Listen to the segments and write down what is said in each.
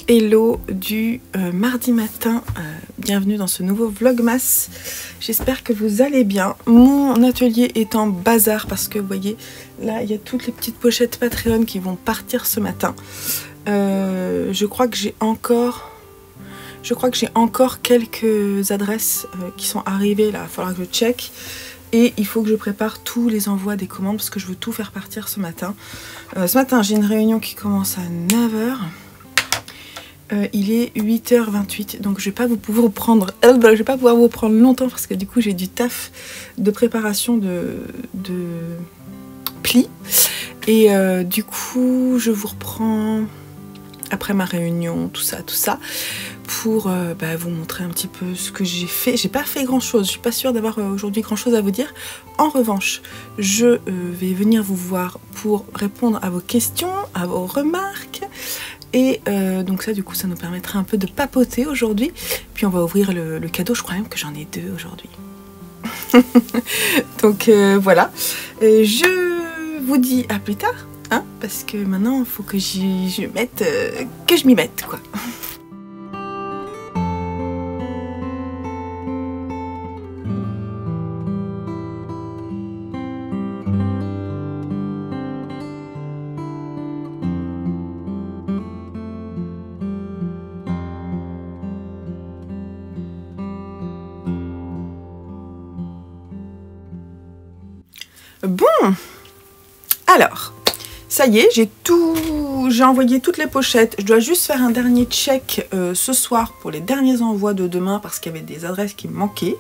Hello du mardi matin, bienvenue dans ce nouveau vlogmas. J'espère que vous allez bien. Mon atelier est en bazar parce que vous voyez là il y a toutes les petites pochettes Patreon qui vont partir ce matin. Je crois que j'ai encore quelques adresses qui sont arrivées là, il va falloir que je check. Et il faut que je prépare tous les envois des commandes parce que je veux tout faire partir ce matin. Ce matin j'ai une réunion qui commence à 9 h. Il est 8 h 28, donc je vais pas pouvoir vous prendre longtemps parce que du coup j'ai du taf de préparation de plis. Et du coup je vous reprends après ma réunion, tout ça, pour vous montrer un petit peu ce que j'ai fait. J'ai pas fait grand chose, je suis pas sûre d'avoir aujourd'hui grand chose à vous dire. En revanche, je vais venir vous voir pour répondre à vos questions, à vos remarques. Et donc ça, du coup, ça nous permettra un peu de papoter aujourd'hui. Puis on va ouvrir le cadeau, je crois même que j'en ai 2 aujourd'hui. Donc voilà, je vous dis à plus tard, hein, parce que maintenant, il faut que je m'y mette, quoi. Bon, alors, ça y est, j'ai envoyé toutes les pochettes. Je dois juste faire un dernier check ce soir pour les derniers envois de demain parce qu'il y avait des adresses qui me manquaient.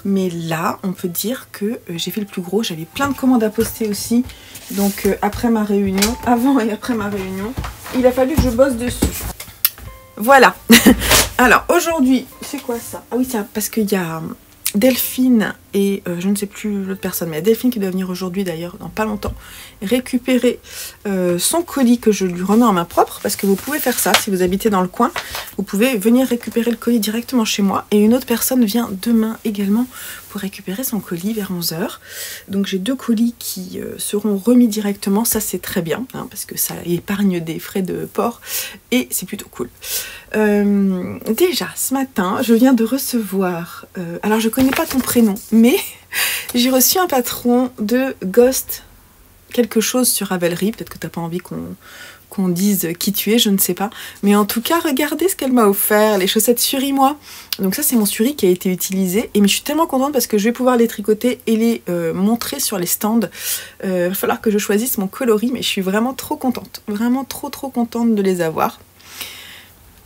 Mais là, on peut dire que j'ai fait le plus gros. J'avais plein de commandes à poster aussi. Donc après ma réunion, avant et après ma réunion, il a fallu que je bosse dessus. Voilà. Alors aujourd'hui, c'est quoi ça? Ah oui, ça, parce qu'il y a Delphine et je ne sais plus l'autre personne, mais il y a Delphine qui doit venir aujourd'hui d'ailleurs, dans pas longtemps, récupérer son colis que je lui remets en main propre, parce que vous pouvez faire ça, si vous habitez dans le coin, vous pouvez venir récupérer le colis directement chez moi, et une autre personne vient demain également pour récupérer son colis vers 11 h. Donc j'ai 2 colis qui seront remis directement, ça c'est très bien, hein, parce que ça épargne des frais de port, et c'est plutôt cool. Déjà, ce matin, je viens de recevoir, alors je connais pas ton prénom, mais j'ai reçu un patron de Ghost quelque chose sur Ravelry. Peut-être que t'as pas envie qu'on dise qui tu es, je ne sais pas. Mais en tout cas, regardez ce qu'elle m'a offert, les chaussettes Suri-moi. Donc ça, c'est mon Suri qui a été utilisé. Et mais je suis tellement contente parce que je vais pouvoir les tricoter et les montrer sur les stands. Va falloir que je choisisse mon coloris, mais je suis vraiment trop contente. Vraiment trop contente de les avoir.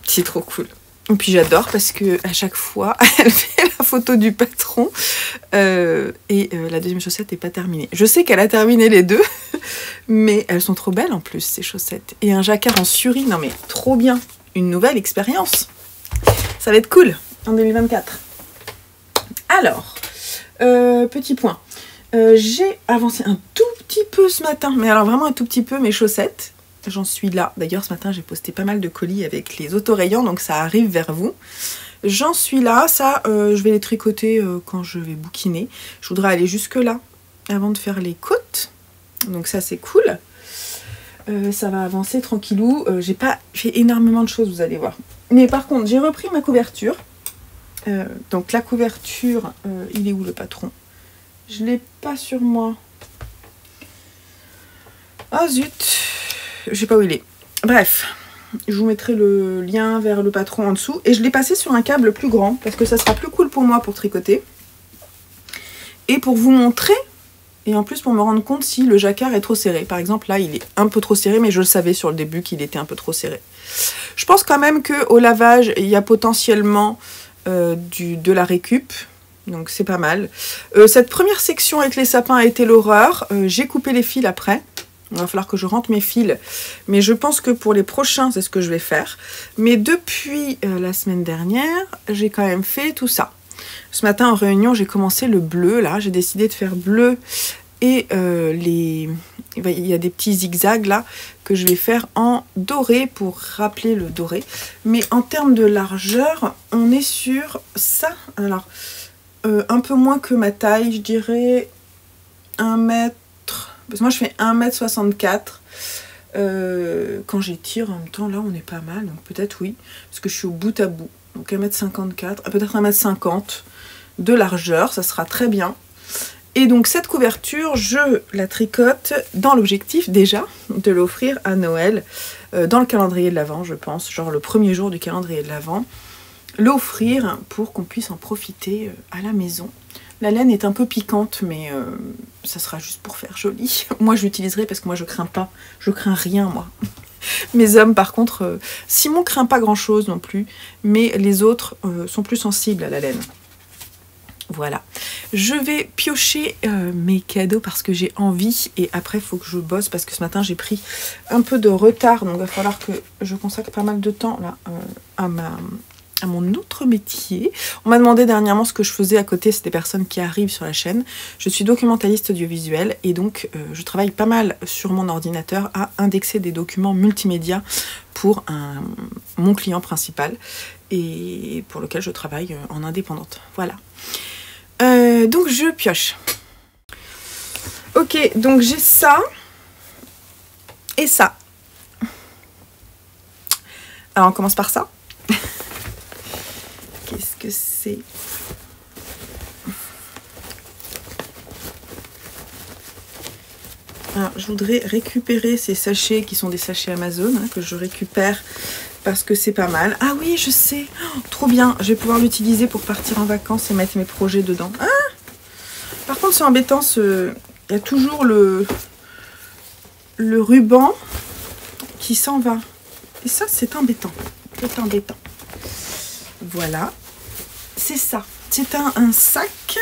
C'est trop cool. Et puis j'adore parce que à chaque fois, elle fait la photo du patron et la deuxième chaussette n'est pas terminée. Je sais qu'elle a terminé les 2, mais elles sont trop belles en plus, ces chaussettes. Et un jacquard en Suri, non mais trop bien. Une nouvelle expérience. Ça va être cool en 2024. Alors, petit point. J'ai avancé un tout petit peu ce matin, mais alors vraiment un tout petit peu mes chaussettes. J'en suis là. D'ailleurs, ce matin, j'ai posté pas mal de colis avec les autorayants, donc ça arrive vers vous. J'en suis là. Ça, je vais les tricoter quand je vais bouquiner. Je voudrais aller jusque là avant de faire les côtes. Donc ça, c'est cool. Ça va avancer tranquillou. J'ai pas fait énormément de choses, vous allez voir. Mais par contre, j'ai repris ma couverture. Donc la couverture, il est où le patron? Je l'ai pas sur moi. Ah zut! Je sais pas où il est. Bref, je vous mettrai le lien vers le patron en dessous. Et je l'ai passé sur un câble plus grand parce que ça sera plus cool pour moi pour tricoter. Et pour vous montrer, et en plus pour me rendre compte si le jacquard est trop serré. Par exemple, là, il est un peu trop serré, mais je le savais sur le début qu'il était un peu trop serré. Je pense quand même qu'au lavage, il y a potentiellement de la récup. Donc c'est pas mal. Cette première section avec les sapins a été l'horreur. J'ai coupé les fils après. Il va falloir que je rentre mes fils, mais je pense que pour les prochains, c'est ce que je vais faire. Mais depuis la semaine dernière, j'ai quand même fait tout ça. Ce matin, en réunion, j'ai commencé le bleu, là. J'ai décidé de faire bleu et il y a des petits zigzags, là, que je vais faire en doré pour rappeler le doré. Mais en termes de largeur, on est sur ça. Alors, un peu moins que ma taille, je dirais 1 mètre. Parce que moi je fais 1 m 64. Quand j'étire, en même temps, là, on est pas mal. Donc peut-être oui, parce que je suis au bout à bout. Donc 1m54, peut-être 1m50 de largeur, ça sera très bien. Et donc cette couverture, je la tricote dans l'objectif déjà de l'offrir à Noël, dans le calendrier de l'Avent, je pense, genre le premier jour du calendrier de l'Avent, l'offrir pour qu'on puisse en profiter à la maison. La laine est un peu piquante, mais ça sera juste pour faire joli. Moi, je l'utiliserai parce que moi, je crains pas, je crains rien, moi. Mes hommes, par contre, Simon craint pas grand-chose non plus, mais les autres sont plus sensibles à la laine. Voilà, je vais piocher mes cadeaux parce que j'ai envie et après il faut que je bosse parce que ce matin j'ai pris un peu de retard, donc il va falloir que je consacre pas mal de temps là à mon autre métier. On m'a demandé dernièrement ce que je faisais à côté, c'est des personnes qui arrivent sur la chaîne. Je suis documentaliste audiovisuel et donc je travaille pas mal sur mon ordinateur à indexer des documents multimédia pour mon client principal et pour lequel je travaille en indépendante. Voilà. Donc je pioche. Ok, donc j'ai ça et ça. Alors on commence par ça. Qu'est-ce que c'est? Alors je voudrais récupérer ces sachets qui sont des sachets Amazon, hein, que je récupère parce que c'est pas mal. Ah oui, je sais, oh, trop bien, je vais pouvoir l'utiliser pour partir en vacances et mettre mes projets dedans. Ah, par contre c'est embêtant, il y a toujours le ruban qui s'en va. Et ça c'est embêtant, c'est embêtant. Voilà, c'est ça. C'est un sac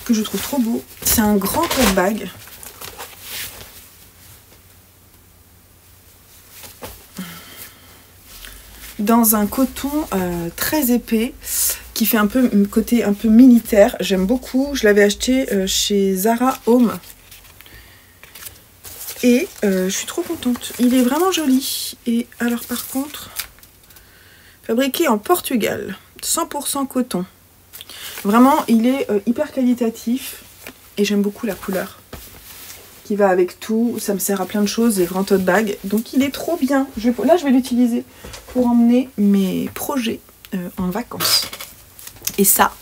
que je trouve trop beau. C'est un grand tote bag. Dans un coton très épais qui fait un peu côté un peu militaire. J'aime beaucoup. Je l'avais acheté chez Zara Home. Et je suis trop contente. Il est vraiment joli. Et alors par contre, fabriqué en Portugal. 100% coton. Vraiment, il est hyper qualitatif. Et j'aime beaucoup la couleur qui va avec tout. Ça me sert à plein de choses, les grands tote bags. Donc il est trop bien. Là, je vais l'utiliser pour emmener mes projets en vacances. Et ça,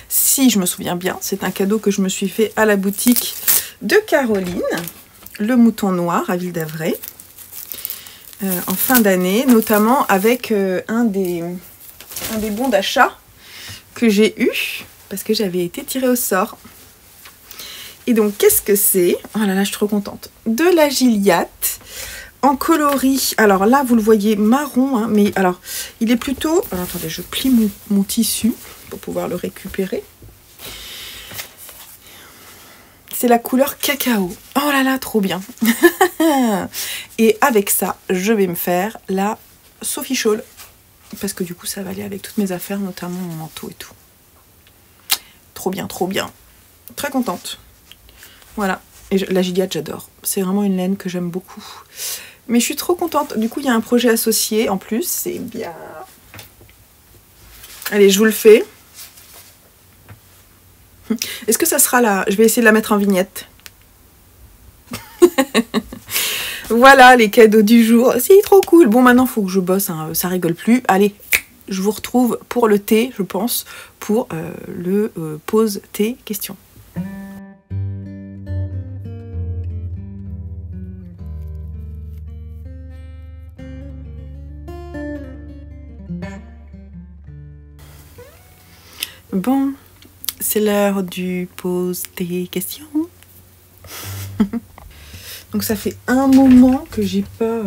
si je me souviens bien, c'est un cadeau que je me suis fait à la boutique de Caroline, le mouton noir à Ville d'Avray, en fin d'année, notamment avec un des bons d'achat que j'ai eu, parce que j'avais été tirée au sort. Et donc, qu'est-ce que c'est? Oh là là, je suis trop contente. De la Gilliatt en coloris. Alors là, vous le voyez marron, hein, mais alors, il est plutôt... Alors, attendez, je plie mon tissu pour pouvoir le récupérer. C'est la couleur cacao. Oh là là, trop bien. Et avec ça, je vais me faire la Sophie Shawl. Parce que du coup, ça va aller avec toutes mes affaires, notamment mon manteau et tout. Trop bien, trop bien. Très contente. Voilà, et la Gilliatt, j'adore. C'est vraiment une laine que j'aime beaucoup. Mais je suis trop contente. Du coup, il y a un projet associé en plus. C'est bien. Allez, je vous le fais. Est-ce que ça sera là? Je vais essayer de la mettre en vignette. Voilà les cadeaux du jour. C'est trop cool. Bon, maintenant, il faut que je bosse. Hein. Ça rigole plus. Allez, je vous retrouve pour le thé, je pense, pour le pause thé question. Bon, c'est l'heure du pause des questions. Donc ça fait un moment que j'ai pas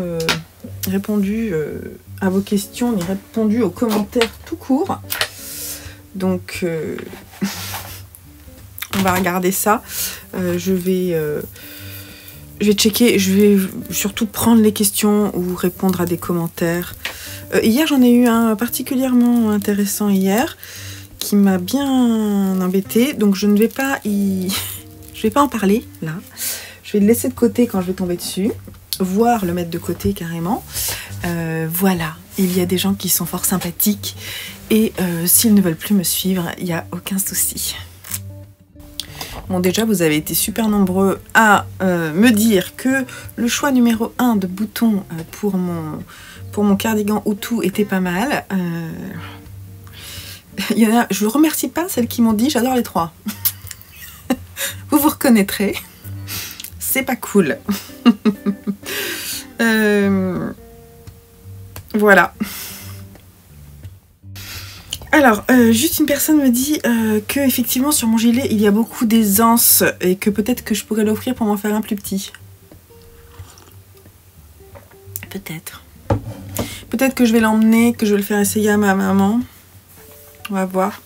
répondu à vos questions, ni répondu aux commentaires tout court. Donc on va regarder ça. Je vais checker, je vais surtout prendre les questions ou répondre à des commentaires. Hier j'en ai eu un particulièrement intéressant hier, qui m'a bien embêtée, donc je ne vais pas je vais pas en parler là. Je vais le laisser de côté quand je vais tomber dessus, voire le mettre de côté carrément. Voilà, il y a des gens qui sont fort sympathiques et s'ils ne veulent plus me suivre, il n'y a aucun souci. Bon, déjà, vous avez été super nombreux à me dire que le choix numéro 1 de boutons pour mon cardigan Outou était pas mal. Il y en a, je ne remercie pas celles qui m'ont dit j'adore les trois. Vous vous reconnaîtrez. C'est pas cool. Voilà. Alors, juste une personne me dit que effectivement sur mon gilet il y a beaucoup d'aisance et que peut-être que je pourrais l'offrir pour m'en faire un plus petit. Peut-être. Peut-être que je vais l'emmener, que je vais le faire essayer à ma maman. On va voir.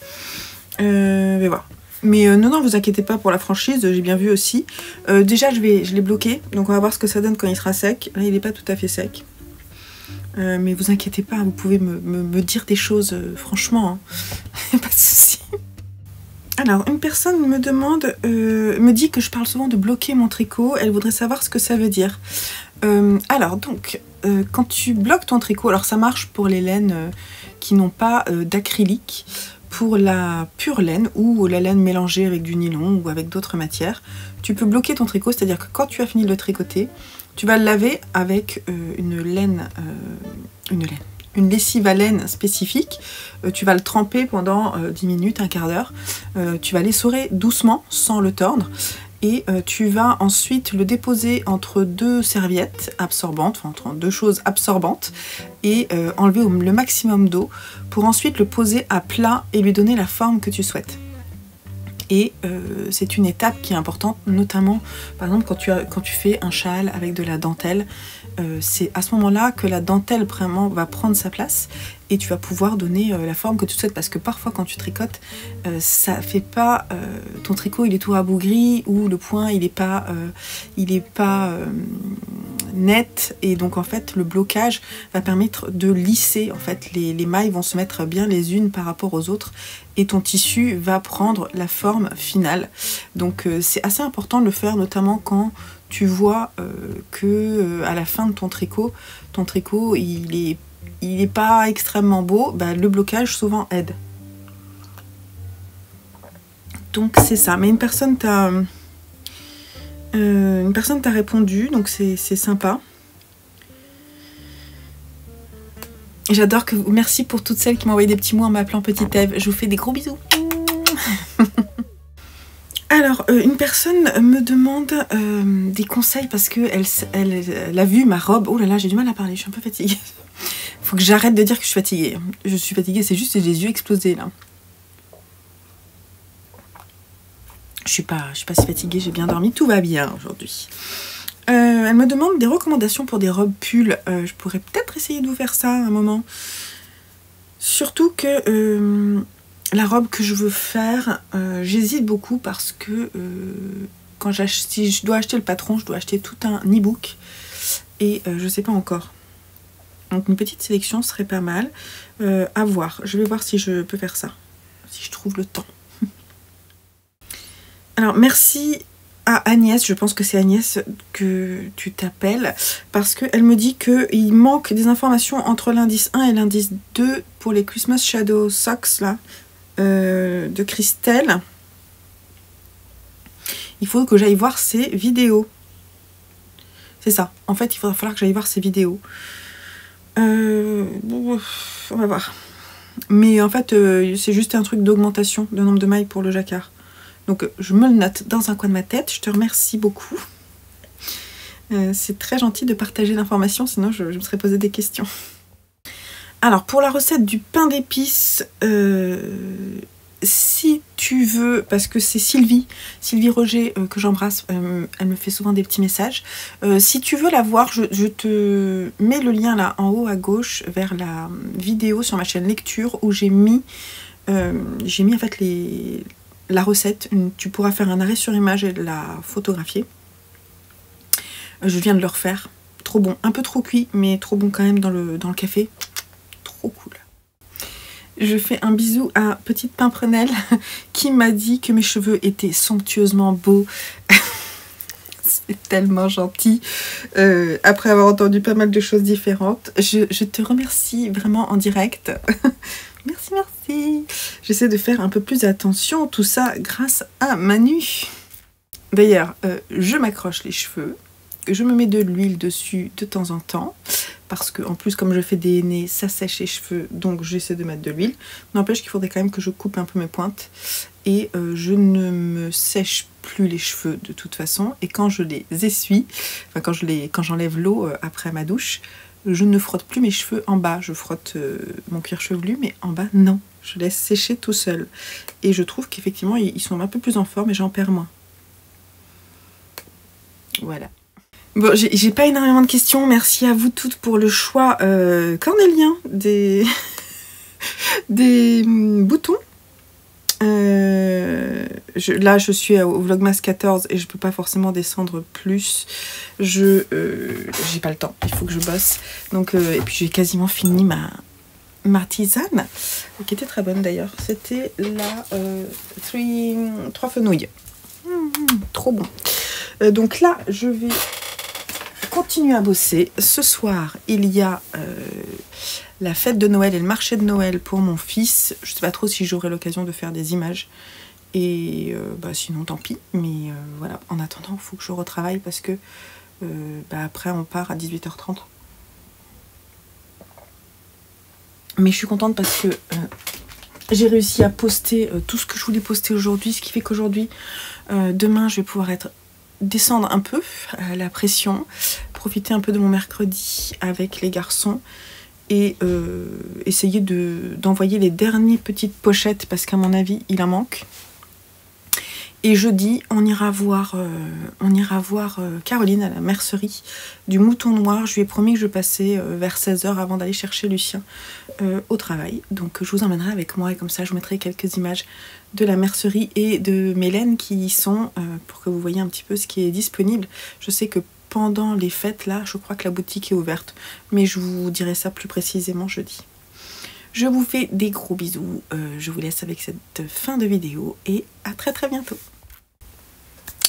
Je vais voir. Mais non, vous inquiétez pas pour la franchise, j'ai bien vu aussi. Déjà, je l'ai bloqué, donc on va voir ce que ça donne quand il sera sec. Là, il n'est pas tout à fait sec. Mais vous inquiétez pas, vous pouvez me dire des choses, franchement, hein. Pas de souci. Alors, une personne me demande, me dit que je parle souvent de bloquer mon tricot. Elle voudrait savoir ce que ça veut dire. Alors, donc, quand tu bloques ton tricot, alors ça marche pour les laines qui n'ont pas d'acrylique. Pour la pure laine ou la laine mélangée avec du nylon ou avec d'autres matières, tu peux bloquer ton tricot, c'est-à-dire que quand tu as fini de le tricoter, tu vas le laver avec une lessive à laine spécifique. Tu vas le tremper pendant 10 minutes, un quart d'heure. Tu vas l'essorer doucement, sans le tordre. Et tu vas ensuite le déposer entre deux serviettes absorbantes, enfin entre deux choses absorbantes, et enlever le maximum d'eau pour ensuite le poser à plat et lui donner la forme que tu souhaites. Et c'est une étape qui est importante, notamment par exemple quand tu fais un châle avec de la dentelle. C'est à ce moment-là que la dentelle vraiment va prendre sa place et tu vas pouvoir donner la forme que tu souhaites, parce que parfois quand tu tricotes, ça fait pas, ton tricot il est tout rabougri ou le point il est pas net, et donc en fait le blocage va permettre de lisser, en fait les mailles vont se mettre bien les unes par rapport aux autres et ton tissu va prendre la forme finale. Donc c'est assez important de le faire, notamment quand tu vois que à la fin de ton tricot il est pas extrêmement beau, bah, le blocage souvent aide. Donc c'est ça. Mais une personne t'a répondu, donc c'est sympa. J'adore que vous... Merci pour toutes celles qui m'ont envoyé des petits mots en m'appelant Petite Ève. Je vous fais des gros bisous. Alors, une personne me demande des conseils parce qu'elle a vu ma robe. Oh là là, j'ai du mal à parler, je suis un peu fatiguée. Faut que j'arrête de dire que je suis fatiguée. Je suis fatiguée, c'est juste que j'ai les yeux explosés là. Je suis pas si fatiguée, j'ai bien dormi, tout va bien aujourd'hui. Elle me demande des recommandations pour des robes pulls. Je pourrais peut-être essayer de vous faire ça à un moment. Surtout que la robe que je veux faire, j'hésite beaucoup parce que si je dois acheter le patron, je dois acheter tout un e-book et je sais pas encore. Donc une petite sélection serait pas mal. À voir, je vais voir si je peux faire ça, si je trouve le temps. Alors merci à Agnès, je pense que c'est Agnès que tu t'appelles, parce qu'elle me dit qu'il manque des informations entre l'indice 1 et l'indice 2 pour les Christmas Shadow Socks là, de Christelle. Il faut que j'aille voir ses vidéos. C'est ça, en fait il va falloir que j'aille voir ses vidéos. On va voir. Mais en fait c'est juste un truc d'augmentation de nombre de mailles pour le jacquard. Donc je me le note dans un coin de ma tête. Je te remercie beaucoup. C'est très gentil de partager l'information, sinon je me serais posé des questions. Alors pour la recette du pain d'épices, si tu veux, parce que c'est Sylvie Roger que j'embrasse, elle me fait souvent des petits messages. Si tu veux la voir, je te mets le lien là en haut à gauche vers la vidéo sur ma chaîne lecture où j'ai mis en fait la recette. Tu pourras faire un arrêt sur image et la photographier. Je viens de le refaire. Trop bon. Un peu trop cuit, mais trop bon quand même dans le café. Trop cool. Je fais un bisou à Petite Pimprenelle qui m'a dit que mes cheveux étaient somptueusement beaux. C'est tellement gentil. Après avoir entendu pas mal de choses différentes, je te remercie vraiment en direct. Merci, merci. J'essaie de faire un peu plus attention, tout ça grâce à Manu. D'ailleurs, je m'accroche les cheveux, je me mets de l'huile dessus de temps en temps, parce que en plus comme je fais des hennées, ça sèche les cheveux, donc j'essaie de mettre de l'huile. N'empêche qu'il faudrait quand même que je coupe un peu mes pointes, et je ne me sèche plus les cheveux de toute façon, et quand je les essuie, enfin quand j'enlève l'eau après ma douche, je ne frotte plus mes cheveux en bas, je frotte mon cuir chevelu, mais en bas non, je laisse sécher tout seul. Et je trouve qu'effectivement ils sont un peu plus en forme et j'en perds moins. Voilà. Bon, j'ai pas énormément de questions, merci à vous toutes pour le choix cornélien des boutons. Là je suis au Vlogmas 14 et je peux pas forcément descendre plus, j'ai pas le temps, il faut que je bosse, donc et puis j'ai quasiment fini ma tisane qui était très bonne d'ailleurs, c'était la 3 fenouilles, trop bon. Donc là je vais continuer à bosser. Ce soir il y a la fête de Noël et le marché de Noël pour mon fils. Je sais pas trop si j'aurai l'occasion de faire des images. Et sinon tant pis. Mais voilà, en attendant, il faut que je retravaille parce que après on part à 18h30. Mais je suis contente parce que j'ai réussi à poster tout ce que je voulais poster aujourd'hui. Ce qui fait qu'aujourd'hui, demain, je vais pouvoir descendre un peu la pression, profiter un peu de mon mercredi avec les garçons. Et essayer d'envoyer les dernières petites pochettes parce qu'à mon avis il en manque. Et jeudi on ira voir Caroline à la mercerie du Mouton Noir. Je lui ai promis que je passais vers 16h avant d'aller chercher Lucien au travail, donc je vous emmènerai avec moi et comme ça je vous mettrai quelques images de la mercerie et de Mélène qui y sont pour que vous voyez un petit peu ce qui est disponible. Je sais que pendant les fêtes, là, je crois que la boutique est ouverte. Mais je vous dirai ça plus précisément jeudi. Je vous fais des gros bisous. Je vous laisse avec cette fin de vidéo. Et à très très bientôt.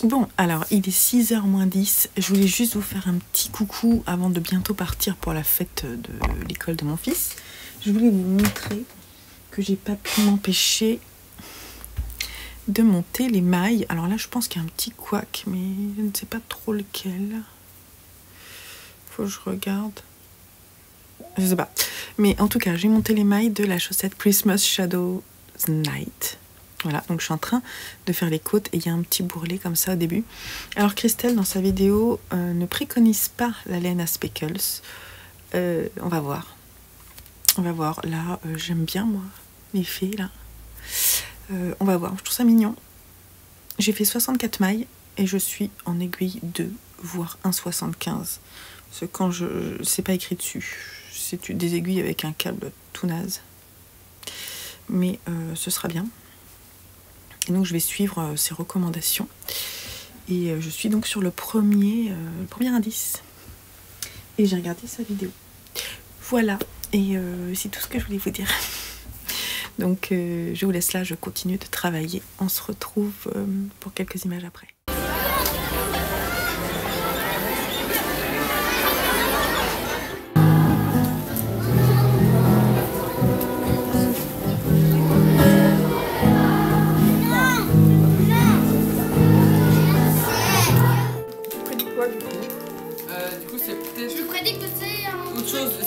Bon, alors, il est 6h moins 10. Je voulais juste vous faire un petit coucou avant de bientôt partir pour la fête de l'école de mon fils. Je voulais vous montrer que j'ai pas pu m'empêcher de monter les mailles. Alors là, je pense qu'il y a un petit couac, mais je ne sais pas trop lequel. Faut que je regarde. Je sais pas. Mais en tout cas, j'ai monté les mailles de la chaussette Christmas Shadows Night. Voilà, donc je suis en train de faire les côtes et il y a un petit bourrelet comme ça au début. Alors Christelle, dans sa vidéo, ne préconise pas la laine à speckles. On va voir. On va voir. Là, j'aime bien, moi, l'effet, là. On va voir. Je trouve ça mignon. J'ai fait 64 mailles et je suis en aiguille 2, voire 1,75. Parce que quand c'est pas écrit dessus, c'est des aiguilles avec un câble tout naze. Mais ce sera bien. Et donc je vais suivre ses recommandations. Et je suis donc sur le premier indice. Et j'ai regardé sa vidéo. Voilà. Et c'est tout ce que je voulais vous dire. Donc je vous laisse là, je continue de travailler. On se retrouve pour quelques images après.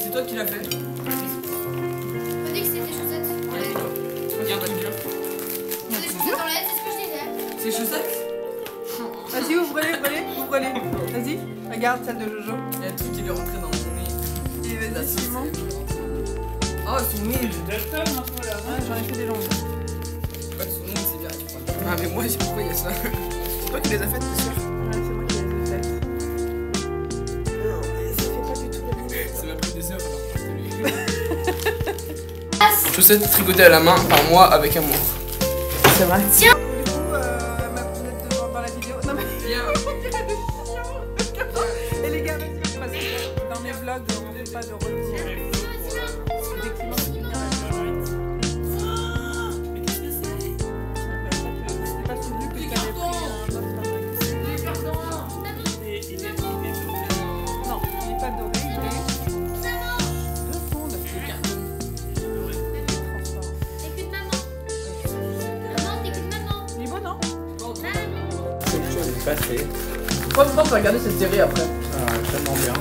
C'est toi qui l'as fait. On dit que c'était chaussettes. Regarde bien. C'est des chaussettes dans l'aide, c'est ce que je disais. C'est chaussettes? Vas-y, ouvrez-les. Vas-y, regarde celle de Jojo. Il y a un truc qui lui est rentré dans mon nez. Et vas-y, Simon. Oh, son nez. J'en ai fait des longues. Ouais, son nez, c'est bien. Ah, mais moi, je sais pourquoi il y a ça. C'est toi qui les as faites, c'est sûr? Ouais, c'est moi qui les ai faites. Ça fait pas du tout la même. Ça m'a pris des heures alors. Chaussettes tricotées à la main par moi avec amour. C'est vrai. Tiens. Du coup, ma poulette dans la vidéo. Non mais on dirait des chiens. Et les gars, vas-y, parce que dans mes vlogs, on ne fait pas de retour. Effectivement, c'est bien. Mais qu'est-ce que c'est? C'était pas souvenu que j'avais pris un autre non, il n'est pas doré, il est de fond de T'écoutes maman. Maman, t'écoutes maman. Il est beau, non? Maman. passé. Pourquoi tu vas regarder cette série après? Tellement bien.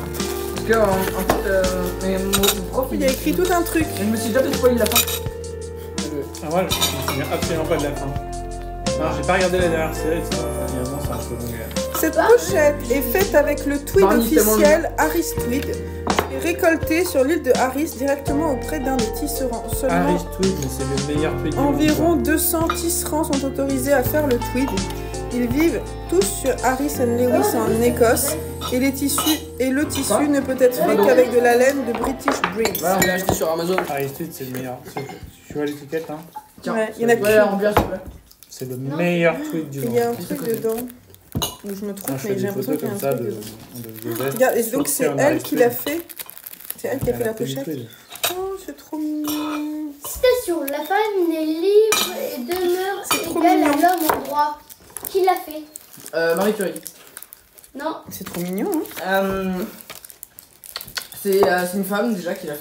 Parce que en fait, mais mon prof Il a écrit tout un truc. Je me suis déjà fait spoiler la fin. Moi, je me souviens absolument pas de la fin. Non, j'ai pas regardé la dernière série, finalement c'est un peu long. Cette pochette est faite avec le tweed Barney, c'est officiel Harris Tweed et récolté sur l'île de Harris directement auprès d'un des tisserands. Seulement Harris Tweed, mais c'est le meilleur tweed du monde. environ 200 tisserands sont autorisés à faire le tweed. Ils vivent tous sur Harris & Lewis en Écosse et le tissu ne peut être fait qu'avec de la laine de British Breeds. Voilà, on l'a acheté sur Amazon. Harris Tweed, c'est le meilleur. Tu vois l'étiquette, hein? Tiens, Ouais, il y en a ouais, qu'une. en bien, s'il te plaît. C'est le meilleur tweed du Il monde. y a un truc dedans. Ou je me trompe, Je fais mais j'ai des l'impression photos qu'il y a un comme ça truc de dedans. vestes. Regarde, et donc c'est Sortir un elle Harris qui Tweed. l'a fait. C'est elle qui a fait la fait du pochette. tweed. Oh, c'est trop mignon. Citation, la femme est libre et demeure C'est trop égale à mignon. l'homme en droit. Qui l'a fait? Marie Curie. Non. C'est trop mignon, hein. C'est une femme déjà qui l'a fait.